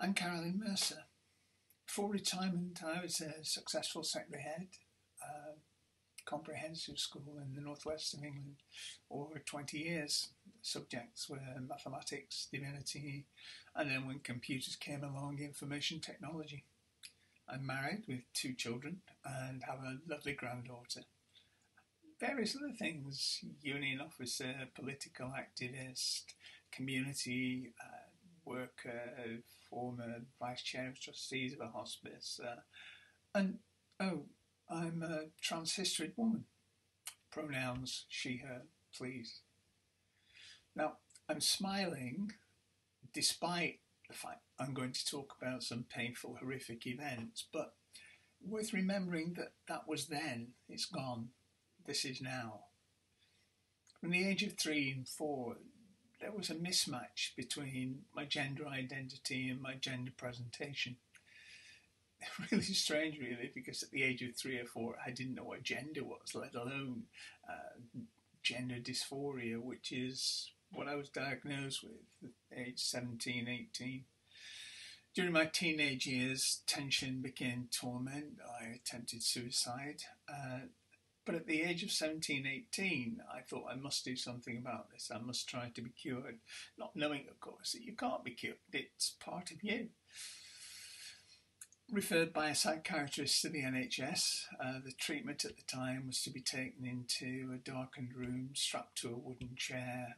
I'm Carolyn Mercer. Before retirement, I was a successful secondary head, uh, comprehensive school in the northwest of England, over 20 years. Subjects were mathematics, divinity, and then when computers came along, information technology. I'm married with two children and have a lovely granddaughter. Various other things: union officer, political activist, community worker, former vice chair of trustees of a hospice, and oh, I'm a transhistoric woman. Pronouns she, her, please. Now, I'm smiling despite the fact I'm going to talk about some painful, horrific events, but worth remembering that that was then, it's gone, this is now. From the age of 3 and 4, there was a mismatch between my gender identity and my gender presentation. Really strange, really, because at the age of 3 or 4, I didn't know what gender was, let alone gender dysphoria, which is what I was diagnosed with at age 17, 18. During my teenage years, tension became torment. I attempted suicide. But at the age of 17, 18, I thought I must do something about this. I must try to be cured. Not knowing, of course, that you can't be cured. It's part of you. Referred by a psychiatrist to the NHS, the treatment at the time was to be taken into a darkened room, strapped to a wooden chair,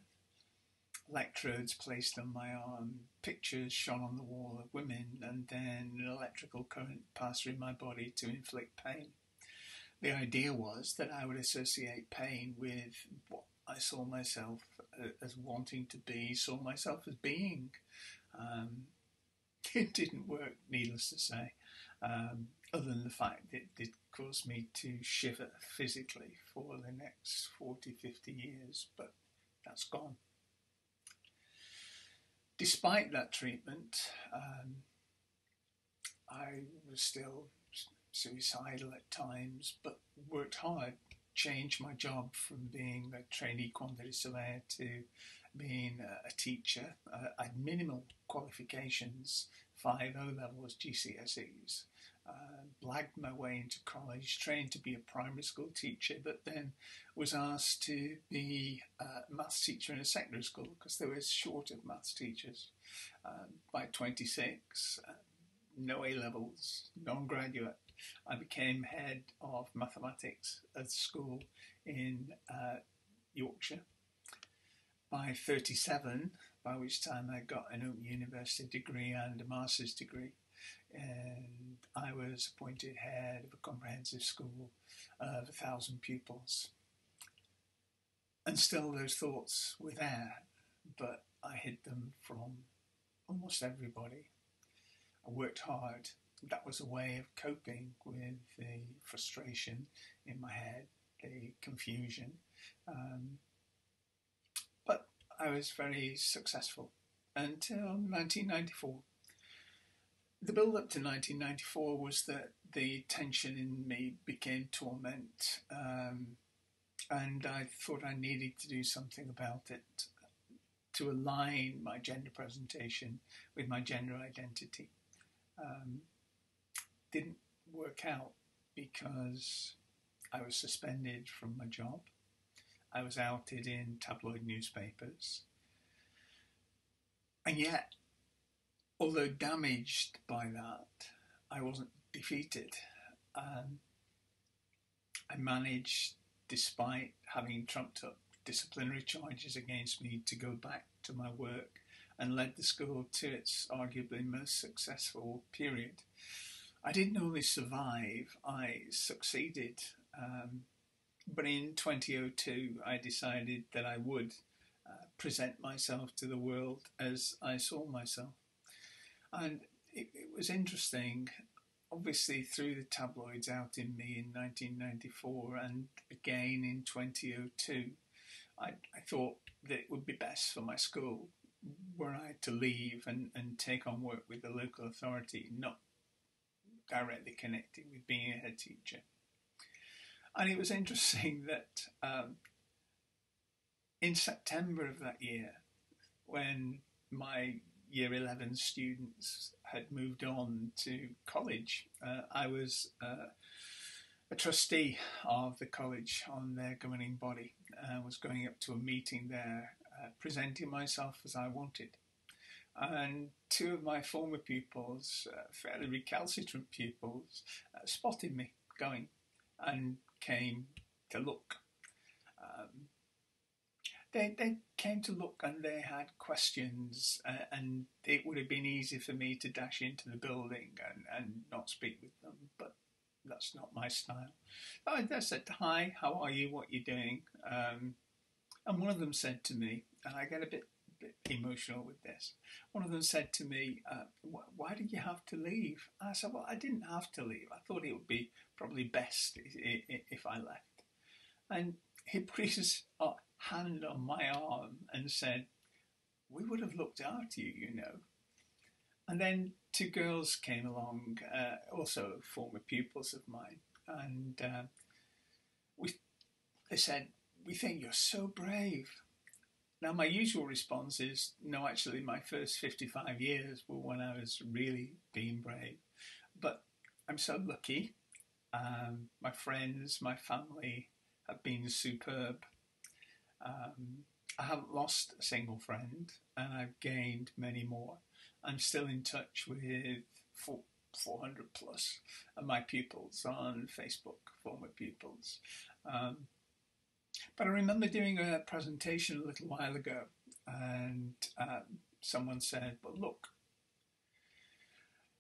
electrodes placed on my arm, pictures shone on the wall of women, and then an electrical current passed through my body to inflict pain. The idea was that I would associate pain with what I saw myself as wanting to be, saw myself as being. It didn't work, needless to say, other than the fact that it did cause me to shiver physically for the next 40, 50 years, but that's gone. Despite that treatment, I was still suicidal at times, but worked hard, changed my job from being a trainee quantity surveyor to being a teacher. I had minimal qualifications, 5 O-levels, GCSEs, blagged my way into college, trained to be a primary school teacher, but then was asked to be a maths teacher in a secondary school because they were short of maths teachers. By 26, no A-levels, non-graduate, I became head of mathematics at school in Yorkshire. By 37, by which time I got an Open University degree and a master's degree, and I was appointed head of a comprehensive school of 1,000 pupils. And still those thoughts were there, but I hid them from almost everybody. I worked hard. That was a way of coping with the frustration in my head, the confusion. But I was very successful until 1994. The build-up to 1994 was that the tension in me became torment, and I thought I needed to do something about it to align my gender presentation with my gender identity. Didn't work out because I was suspended from my job. I was outed in tabloid newspapers. And yet, although damaged by that, I wasn't defeated. I managed, despite having trumped up disciplinary charges against me, to go back to my work and led the school to its arguably most successful period. I didn't only survive, I succeeded. But in 2002, I decided that I would present myself to the world as I saw myself. And it was interesting, obviously through the tabloids out in me in 1994 and again in 2002, I thought that it would be best for my school were I to leave and take on work with the local authority, not directly connected with being a head teacher. And it was interesting that in September of that year, when my Year 11 students had moved on to college. I was a trustee of the college on their governing body. I was going up to a meeting there, presenting myself as I wanted. And two of my former pupils, fairly recalcitrant pupils, spotted me going and came to look. Um, they came to look and they had questions, and it would have been easy for me to dash into the building and not speak with them, but that's not my style. I said, "Hi, how are you? What are you doing?" And one of them said to me, and I get a bit emotional with this. One of them said to me, "Why did you have to leave?" I said, "Well, I didn't have to leave. I thought it would be probably best if I left." And he put his hand on my arm and said, "We would have looked after you, you know." And then two girls came along, also former pupils of mine, and they said, "We think you're so brave." Now, my usual response is, no, actually, my first 55 years were when I was really being brave. But I'm so lucky. My friends, my family have been superb. I haven't lost a single friend, and I've gained many more. I'm still in touch with 400 plus of my pupils on Facebook, former pupils. But I remember doing a presentation a little while ago, and someone said, "Well, look,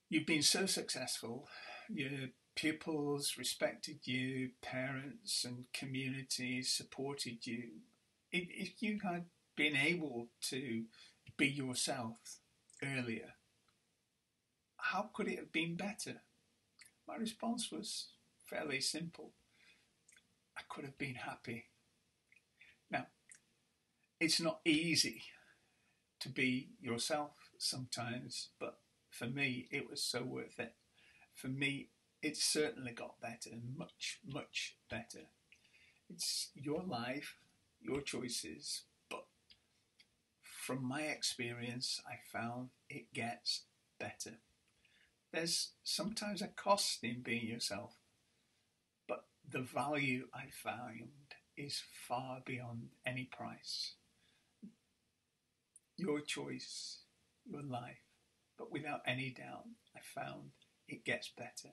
you've been so successful. Your pupils respected you, parents and communities supported you. If you had been able to be yourself earlier, how could it have been better?" My response was fairly simple. I could have been happy. Now, it's not easy to be yourself sometimes, but for me, it was so worth it. For me, it certainly got better, much, much better. It's your life, your choices, but from my experience, I found it gets better. There's sometimes a cost in being yourself, but the value I found is far beyond any price. Your choice, your life, but without any doubt, I found it gets better.